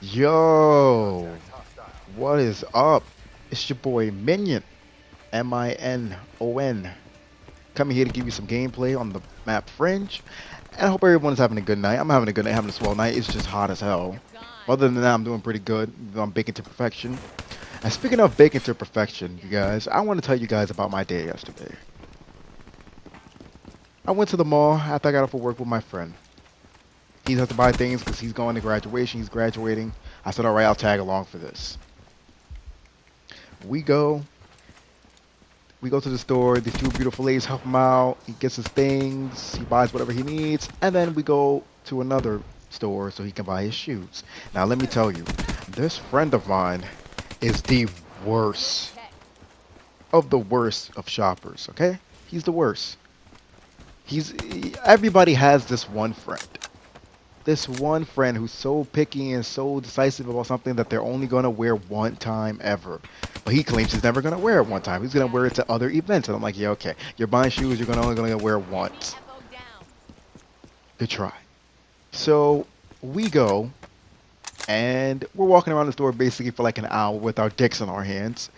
Yo, what is up? It's your boy Minion, Minon, coming here to give you some gameplay on the map Fringe. And I hope everyone's having a good night. I'm having a good night, having a swell night. It's just hot as hell. Other than that, I'm doing pretty good. I'm baking to perfection. And speaking of baking to perfection, you guys, I want to tell you guys about my day yesterday. I went to the mall after I got off of work with my friend. He has to buy things because he's going to graduation. He's graduating. I said, all right, I'll tag along for this. We go. We go to the store. These two beautiful ladies help him out. He gets his things. He buys whatever he needs. And then we go to another store so he can buy his shoes. Now, let me tell you, this friend of mine is the worst of the worst of shoppers, okay? He's the worst. Everybody has this one friend. This one friend who's so picky and so decisive about something that they're only going to wear one time ever. But he claims he's never going to wear it one time. He's going to wear it to other events. And I'm like, yeah, okay. You're buying shoes, you're only going to wear it once. Good try. So we go, and we're walking around the store basically for like an hour with our dicks in our hands.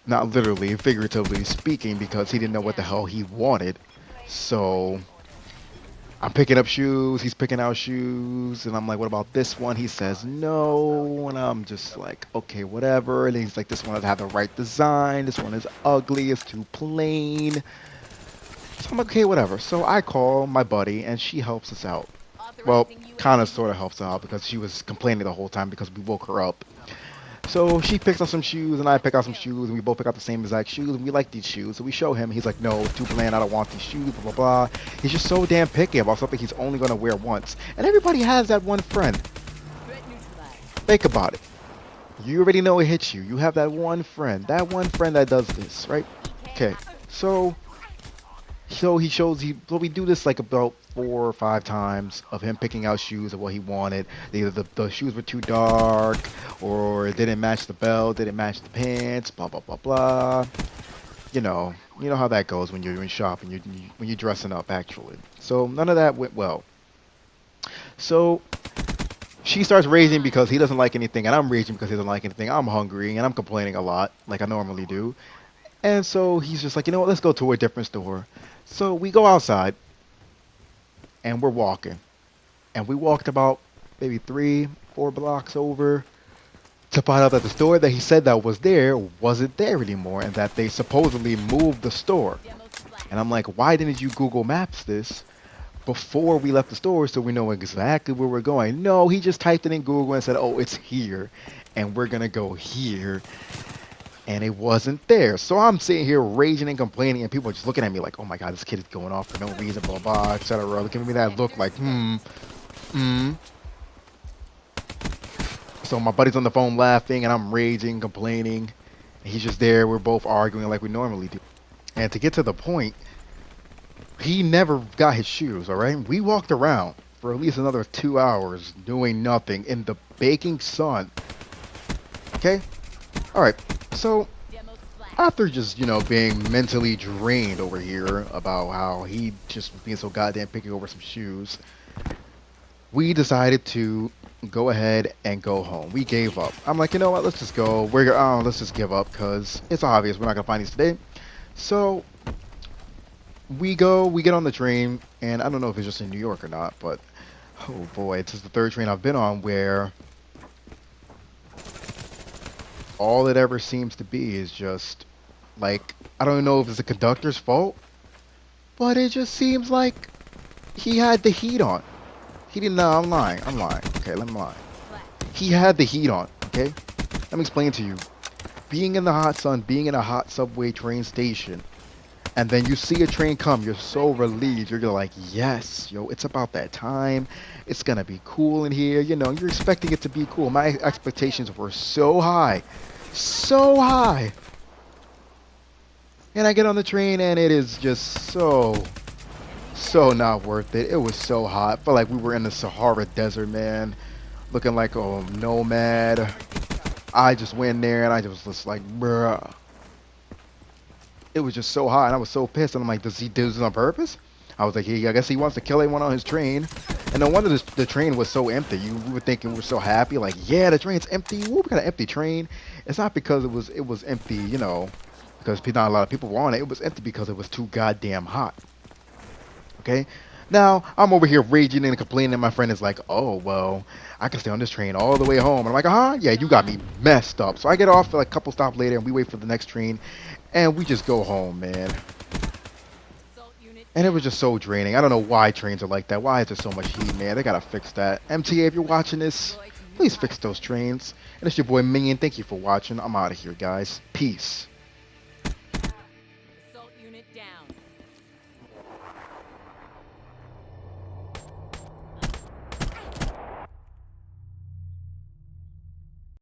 Not literally, figuratively speaking, because he didn't know what the hell he wanted. So I'm picking up shoes, he's picking out shoes, and I'm like, what about this one? He says no, and I'm just like, okay, whatever. And he's like, this one doesn't have the right design, this one is ugly, it's too plain. So I'm like, okay, whatever. So I call my buddy, and she helps us out. Well, kind of sort of helps out because she was complaining the whole time because we woke her up. So she picks up some shoes, and I pick out some shoes, and we both pick out the same exact shoes, and we like these shoes. So we show him. He's like, no, too bland. I don't want these shoes, blah, blah, blah. He's just so damn picky about something he's only going to wear once. And everybody has that one friend. Think about it. You already know it hits you. You have that one friend. That one friend that does this, right? Okay. So we do this like about 4 or 5 times of him picking out shoes of what he wanted. Either the shoes were too dark, or it didn't match the belt, didn't match the pants, blah blah blah blah. You know how that goes when you're in shopping, when you're dressing up actually. So none of that went well. So she starts raging because he doesn't like anything, and I'm raging because he doesn't like anything. I'm hungry and I'm complaining a lot like I normally do. And so he's just like, you know what, let's go to a different store. So we go outside, and we're walking. And we walked about maybe 3-4 blocks over to find out that the store that he said that was there wasn't there anymore, and that they supposedly moved the store. And I'm like, why didn't you Google Maps this before we left the store so we know exactly where we're going? No, he just typed it in Google and said, oh, it's here, and we're going to go here. And it wasn't there. So I'm sitting here raging and complaining, and people are just looking at me like, oh my god, this kid is going off for no reason, blah, blah, etc. Giving me that look like, So my buddy's on the phone laughing, and I'm raging, complaining. And he's just there. We're both arguing like we normally do. And to get to the point, he never got his shoes, all right? We walked around for at least another 2 hours doing nothing in the baking sun. Okay? All right. So after just, being mentally drained over here about how he just was being so goddamn picky over some shoes, we decided to go ahead and go home. We gave up. I'm like, you know what? Let's just go. Let's just give up because it's obvious we're not gonna find these today. So we get on the train, and I don't know if it's just in New York or not, but oh boy, this is the 3rd train I've been on where all it ever seems to be is just like, I don't know if it's the conductor's fault, but it just seems like he had the heat on. He didn't know. I'm lying. Okay, let me lie. He had the heat on. Okay, let me explain to you. Being in the hot sun, being in a hot subway train station, and then you see a train come, you're so relieved. You're like, yes, yo, it's about that time. It's gonna be cool in here. You're expecting it to be cool. My expectations were so high. So high. And I get on the train, and it is just so not worth it. It was so hot. Felt like we were in the Sahara Desert, man. Looking like a nomad. I just went there, and I was just like, bruh. It was just so hot, and I was so pissed. And I'm like, does he do this on purpose? I was like, hey, I guess he wants to kill everyone on his train. And no wonder the train was so empty. We were thinking we were so happy, like, yeah, the train's empty. Woo, we got an empty train. It's not because it was empty, you know, because not a lot of people were on it. It was empty because it was too goddamn hot. Okay. Now I'm over here raging and complaining, and my friend is like, "Oh well, I can stay on this train all the way home." And I'm like, "Uh-huh, yeah, you got me messed up." So I get off like a couple stops later, and we wait for the next train, and we just go home, man. And it was just so draining. I don't know why trains are like that. Why is there so much heat, man? They gotta fix that. MTA, if you're watching this, please fix those trains. And it's your boy Minion. Thank you for watching. I'm out of here, guys. Peace.